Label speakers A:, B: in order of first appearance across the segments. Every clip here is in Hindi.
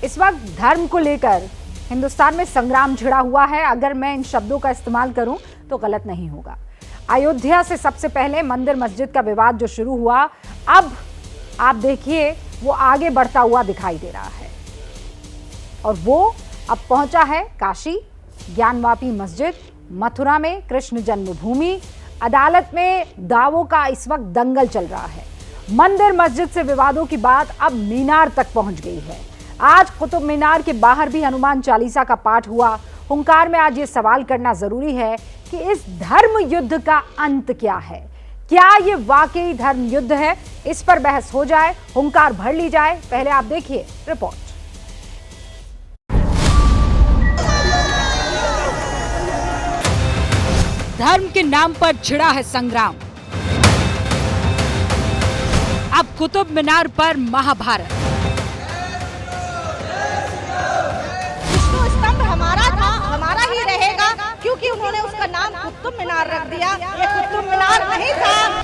A: इस वक्त धर्म को लेकर हिंदुस्तान में संग्राम छिड़ा हुआ है। अगर मैं इन शब्दों का इस्तेमाल करूं तो गलत नहीं होगा। अयोध्या से सबसे पहले मंदिर मस्जिद का विवाद जो शुरू हुआ, अब आप देखिए वो आगे बढ़ता हुआ दिखाई दे रहा है और वो अब पहुंचा है काशी, ज्ञानवापी मस्जिद, मथुरा में कृष्ण जन्मभूमि। अदालत में दावों का इस वक्त दंगल चल रहा है। मंदिर मस्जिद से विवादों की बात अब मीनार तक पहुंच गई है। आज कुतुब मीनार के बाहर भी हनुमान चालीसा का पाठ हुआ। हुंकार में आज ये सवाल करना जरूरी है कि इस धर्म युद्ध का अंत क्या है। क्या ये वाकई धर्म युद्ध है? इस पर बहस हो जाए, हुंकार भर ली जाए। पहले आप देखिए रिपोर्ट। धर्म के नाम पर छिड़ा है संग्राम। अब कुतुब मीनार पर महाभारत।
B: विष्णु स्तंभ हमारा था, हमारा ही रहेगा, क्योंकि उन्होंने उसका नाम कुतुब मीनार रख दिया। ये कुतुब मीनार नहीं था।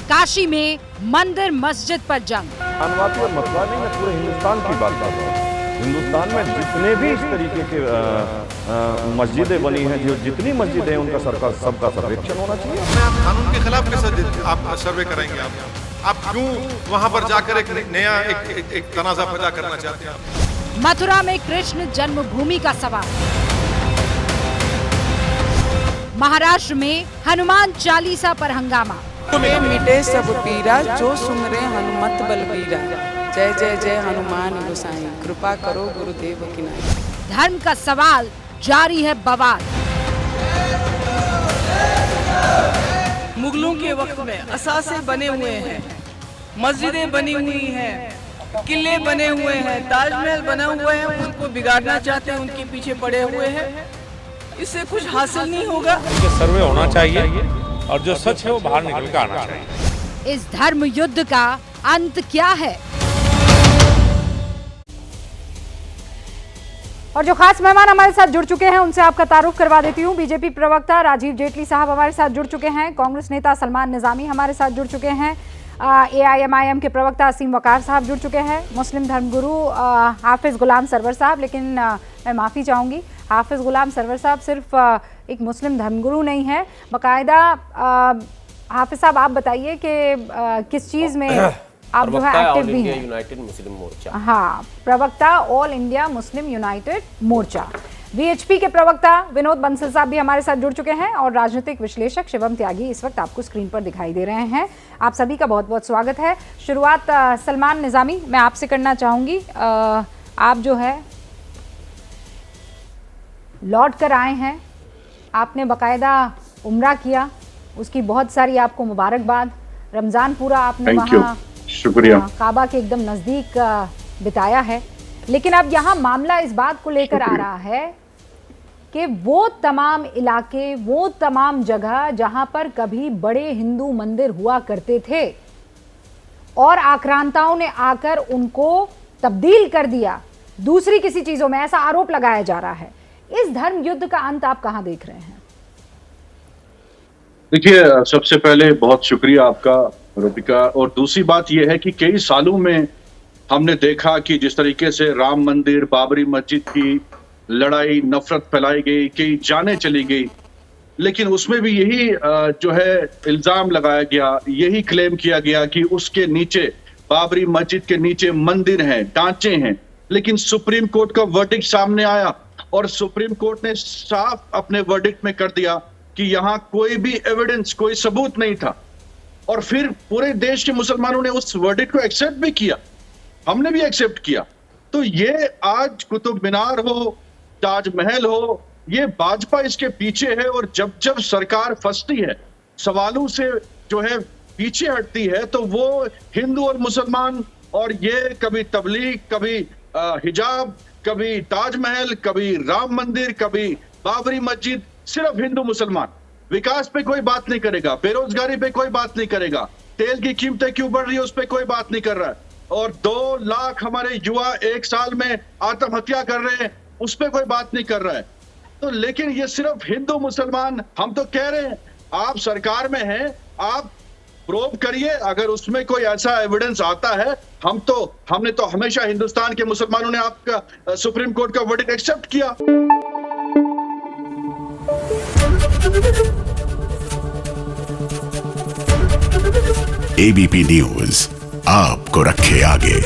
A: काशी में मंदिर मस्जिद पर जंग।
C: ज्ञानवापी और मथुरा नहीं, मैं पूरे हिंदुस्तान की बात कर रहा हूँ। हिंदुस्तान में जितने भी इस तरीके के मस्जिदें बनी हैं, जो जितनी मस्जिदें हैं, उनका सरकार सबका सर्वेक्षण होना चाहिए।
D: आप कानून के खिलाफ कैसे आप सर्वे कराएंगे? आप क्यों वहां पर जाकर एक नया एक तनाजा पैदा करना चाहते हैं?
A: मथुरा में कृष्ण जन्मभूमि का सवाल। महाराष्ट्र में हनुमान चालीसा पर हंगामा।
E: मिटे सब पीरा, जो सुमरे हनुमत बलबीरा। जय जय जय हनुमान गोसाई, कृपा करो गुरुदेव की नाई।
A: धर्म का सवाल जारी है बवाल।
F: मुगलों के वक्त में असासे बने हुए हैं, मस्जिदें बनी हुई हैं, किले बने हुए हैं, ताजमहल बना हुआ है। उनको बिगाड़ना चाहते हैं, उनके पीछे पड़े हुए हैं। इससे कुछ हासिल नहीं होगा।
G: सर्वे होना चाहिए और जो सच है वो बाहर निकल कर आना चाहिए।
A: इस धर्म युद्ध का अंत क्या है? और जो खास मेहमान हमारे साथ जुड़ चुके हैं उनसे आपका तारुफ करवा देती हूँ। बीजेपी प्रवक्ता राजीव जेटली साहब हमारे साथ जुड़ चुके हैं। कांग्रेस नेता सलमान निजामी हमारे साथ जुड़ चुके हैं। AIMIM के प्रवक्ता असीम वकार साहब जुड़ चुके हैं। मुस्लिम धर्मगुरु हाफिज गुलाम सरवर साहब, लेकिन मैं माफ़ी चाहूँगी, हाफिज गुलाम सरवर साहब सिर्फ एक मुस्लिम धर्मगुरु नहीं है, बाकायदा हाफिज साहब आप बताइए कि किस चीज़ में आप जो है एक्टिव भी हैं?
H: यूनाइटेड मुस्लिम मोर्चा।
A: हाँ, प्रवक्ता ऑल इंडिया मुस्लिम यूनाइटेड मोर्चा। VHP के प्रवक्ता विनोद बंसल साहब भी हमारे साथ जुड़ चुके हैं और राजनीतिक विश्लेषक शिवम त्यागी इस वक्त आपको स्क्रीन पर दिखाई दे रहे हैं। आप सभी का बहुत बहुत स्वागत है। शुरुआत सलमान निजामी मैं आपसे करना चाहूँगी। आप जो है लौट कर आए हैं, आपने बाकायदा उम्रा किया, उसकी बहुत सारी आपको मुबारकबाद। रमज़ान पूरा आपने वहाँ
C: शुक्रिया
A: काबा के एकदम नज़दीक बिताया है, लेकिन अब यहाँ मामला इस बात को लेकर आ रहा है कि वो तमाम इलाके, वो तमाम जगह जहाँ पर कभी बड़े हिंदू मंदिर हुआ करते थे और आक्रांताओं ने आकर उनको तब्दील कर दिया दूसरी किसी चीज़ों में, ऐसा आरोप लगाया जा रहा है। इस धर्म युद्ध का अंत आप कहाँ देख रहे हैं?
I: देखिए, सबसे पहले बहुत शुक्रिया आपका रूपिका, और दूसरी बात यह है कि कई सालों में हमने देखा कि जिस तरीके से राम मंदिर, बाबरी मस्जिद की लड़ाई, नफरत फैलाई गई, कई जानें चली गई, लेकिन उसमें भी यही जो है इल्जाम लगाया गया, यही क्लेम किया गया कि उसके नीचे, बाबरी मस्जिद के नीचे मंदिर हैं, ढांचे हैं। लेकिन सुप्रीम कोर्ट का वर्डिक्ट सामने आया और सुप्रीम कोर्ट ने साफ अपने वर्डिक्ट में कर दिया कि यहाँ कोई भी एविडेंस, कोई सबूत नहीं था। और फिर पूरे देश के मुसलमानों ने उस वर्डिक्ट को एक्सेप्ट भी किया, हमने भी एक्सेप्ट किया। तो ये आज कुतुब मीनार हो, ताजमहल हो, ये भाजपा इसके पीछे है। और जब जब सरकार फंसती है, सवालों से जो है पीछे हटती है, तो वो हिंदू और मुसलमान, और ये कभी तबलीग, कभी हिजाब, कभी ताजमहल, कभी राम मंदिर, कभी बाबरी मस्जिद, सिर्फ हिंदू मुसलमान। विकास पे कोई बात नहीं करेगा, बेरोजगारी पे कोई बात नहीं करेगा, तेल की कीमतें क्यों बढ़ रही है उस पे कोई बात नहीं कर रहा है, और 2 लाख हमारे युवा एक साल में आत्महत्या कर रहे हैं, उस पे कोई बात नहीं कर रहा है। तो लेकिन ये सिर्फ हिंदू मुसलमान, हम तो कह रहे हैं आप सरकार में हैं, आप प्रोब करिए, अगर उसमें कोई ऐसा एविडेंस आता है, हमने तो हमेशा हिंदुस्तान के मुसलमानों ने आपका सुप्रीम कोर्ट का वर्डिक्ट एक्सेप्ट किया।
H: एबीपी न्यूज आपको रखे आगे।